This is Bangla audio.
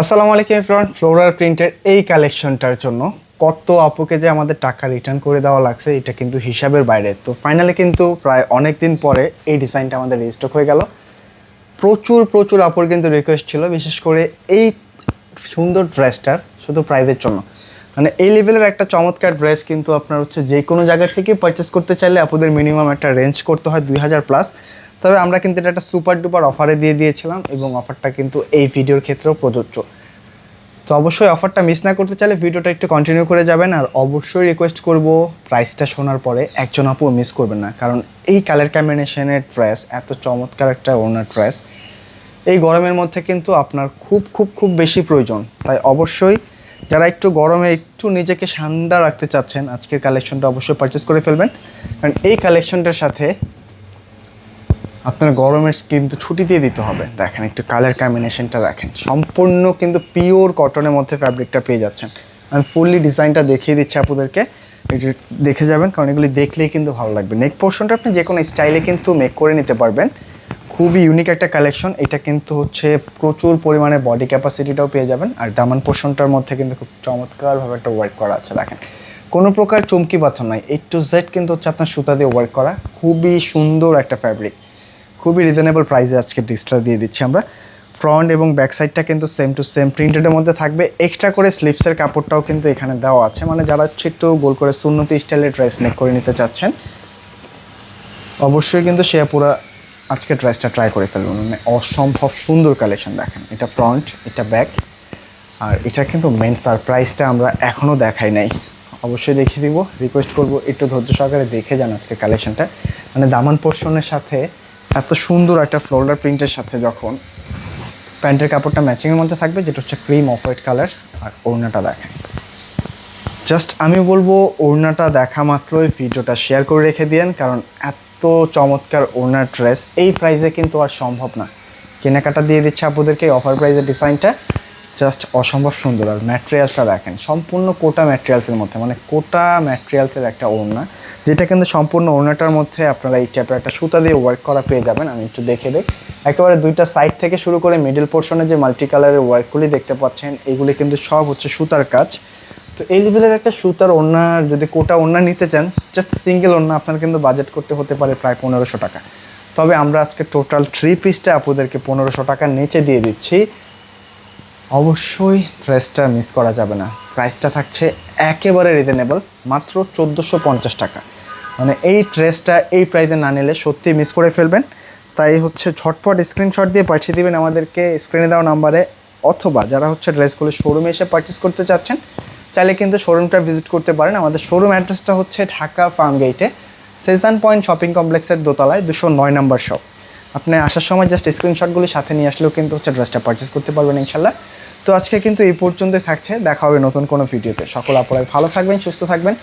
আসসালামু আলাইকুম এভরিওয়ান। ফ্লোরাল প্রিন্টের এই কালেকশনটার জন্য কত আপুকে যে আমাদের টাকা রিটার্ন করে দেওয়া লাগছে এটা কিন্তু হিসাবের বাইরে। তো ফাইনালি কিন্তু প্রায় অনেক দিন পরে এই ডিজাইনটা আমাদের রিস্টক হয়ে গেল। প্রচুর প্রচুর আপুর কিন্তু রিকোয়েস্ট ছিল, বিশেষ করে এই সুন্দর ড্রেসটার শুধু প্রাইজের জন্য। মানে এই লেভেলের একটা চমৎকার ড্রেস কিন্তু আপনার হচ্ছে যে কোনো জায়গা থেকে পারচেস করতে চাইলে আপুদের মিনিমাম একটা রেঞ্জ করতে হয় 2000 প্লাস। তবে আমরা কিন্তু এটা একটা সুপার ডুপার অফারে দিয়ে দিয়েছিলাম এবং অফারটা কিন্তু এই ভিডিওর ক্ষেত্রেও প্রযোজ্য। তো অবশ্যই অফারটা মিস না করতে চাইলে ভিডিওটা একটু কন্টিনিউ করে যাবেন। আর অবশ্যই রিকোয়েস্ট করব, প্রাইসটা শোনার পরে একজন আপু মিস করবেন না, কারণ এই কালার কম্বিনেশনের ড্রেস, এত চমৎকার একটা ওনার ড্রেস এই গরমের মধ্যে কিন্তু আপনার খুব খুব খুব বেশি প্রয়োজন। তাই অবশ্যই যারা একটু গরমে একটু নিজেকে ঠান্ডা রাখতে চাচ্ছেন আজকের কালেকশনটা অবশ্যই পারচেস করে ফেলবেন, কারণ এই কালেকশনটার সাথে আপনার গরমের কিন্তু ছুটি দিয়ে দিতে হবে। দেখেন একটু কালার কম্বিনেশনটা দেখেন, সম্পূর্ণ কিন্তু পিওর কটনের মধ্যে ফ্যাব্রিকটা পেয়ে যাচ্ছেন। আমি ফুললি ডিজাইনটা দেখিয়ে দিচ্ছি আপনাদেরকে, একটু দেখে যাবেন, কারণ এগুলি দেখলেই কিন্তু ভালো লাগবে। নেক পোর্শনটা আপনি যে কোনো স্টাইলে কিন্তু মেক করে নিতে পারবেন। খুবই ইউনিক একটা কালেকশন। এটা কিন্তু হচ্ছে প্রচুর পরিমাণে বডি ক্যাপাসিটিটাও পেয়ে যাবেন। আর দামান পোর্শনটার মধ্যে কিন্তু খুব চমৎকারভাবে একটা ওয়ার্ক করা আছে। দেখেন কোনো প্রকার চমকি পাথর নাই, A to Z কিন্তু হচ্ছে আপনার সুতা দিয়ে ওয়ার্ক করা। খুবই সুন্দর একটা ফ্যাব্রিক, খুবই রিজনেবল প্রাইসে আজকে ডিসটা দিয়ে দিচ্ছি আমরা। ফ্রন্ট এবং ব্যাক সাইডটা কিন্তু সেম টু সেম প্রিন্টেডের মধ্যে থাকবে। এক্সট্রা করে স্লিভসের কাপড়টাও কিন্তু এখানে দেওয়া আছে, মানে যারা হচ্ছে একটু গোল করে সুন্নতি স্টাইলের ড্রেস মেক করে নিতে চাচ্ছেন অবশ্যই কিন্তু সে পুরো আজকে ড্রেসটা ট্রাই করে ফেলবেন। মানে অসম্ভব সুন্দর কালেকশন। দেখেন এটা ফ্রন্ট, এটা ব্যাক, আর এটা কিন্তু মেন সারপ্রাইজটা আমরা এখনও দেখাই নাই, অবশ্যই দেখিয়ে দিব। রিকোয়েস্ট করব একটু ধৈর্য সহকারে দেখে যান আজকে কালেকশনটা। মানে দামান পোর্শনের সাথে এত সুন্দর একটা ফ্লোরাল প্রিন্টের সাথে যখন প্যান্টের কাপড়টা ম্যাচিংয়ের মধ্যে থাকবে, যেটা হচ্ছে ক্রিম অফ হোয়াইট কালার। আর ওড়নাটা দেখেন, জাস্ট আমি বলবো ওড়নাটা দেখা মাত্রই ভিডিওটা শেয়ার করে রেখে দিয়েন, কারণ এত চমৎকার ওড়নার ড্রেস এই প্রাইসে কিন্তু আর সম্ভব না। কেনাকাটা দিয়ে দিচ্ছে আপনাদেরকে অফার প্রাইসের ডিজাইনটা, জাস্ট অসম্ভব সুন্দর। আর ম্যাটেরিয়ালসটা দেখেন, সম্পূর্ণ কোটা ম্যাটেরিয়ালসের মধ্যে, মানে কোটা ম্যাটেরিয়ালসের একটা ওড়না, যেটা কিন্তু সম্পূর্ণ ওড়নাটার মধ্যে আপনারা এই টাইপের একটা সুতা দিয়ে ওয়ার্ক করা পেয়ে যাবেন। আমি একটু দেখে দেখ, একেবারে দুইটা সাইড থেকে শুরু করে মিডল পোর্শনে যে মাল্টি কালারের ওয়ার্কগুলি দেখতে পাচ্ছেন, এগুলি কিন্তু সব হচ্ছে সুতার কাজ। তো এই লেভেলের একটা সুতার ওড়নার যদি কোটা ওড়না নিতে চান, জাস্ট সিঙ্গেল ওড়না আপনার কিন্তু বাজেট করতে হতে পারে প্রায় 1500 টাকা। তবে আমরা আজকে টোটাল 3 পিসটা আপনাদেরকে 1500 টাকার নিচে দিয়ে দিচ্ছি। অবশ্যই ড্রেসটা মিস করা যাবে না। প্রাইসটা থাকছে একেবারে রিজনেবল, মাত্র 1450 টাকা। মানে এই ড্রেসটা এই প্রাইসে না নিলে সত্যি মিস করে ফেলবেন। তাই হচ্ছে ঝটপট স্ক্রিনশট দিয়ে পাঠিয়ে দেবেন আমাদেরকে স্ক্রিনে দেওয়া নাম্বারে, অথবা যারা হচ্ছে ড্রেসগুলো শোরুমে এসে পারচেস করতে চাচ্ছেন চাইলে কিন্তু শোরুমটা ভিজিট করতে পারেন। আমাদের শোরুম অ্যাড্রেসটা হচ্ছে ঢাকা ফার্ম গেটে, সেজান পয়েন্ট শপিং কমপ্লেক্সের দোতলায় 209 নম্বর শপ। আপনি আসার সময় জাস্ট স্ক্রিনশটগুলি সাথে নিয়ে আসলেও কিন্তু হচ্ছে ড্রেসটা পারচেস করতে পারবেন ইনশাল্লাহ। তো আজকে কিন্তু এই পর্যন্তই থাকছে, দেখা হবে নতুন কোনো ভিডিওতে। সকল আপনারা ভালো থাকবেন, সুস্থ থাকবেন।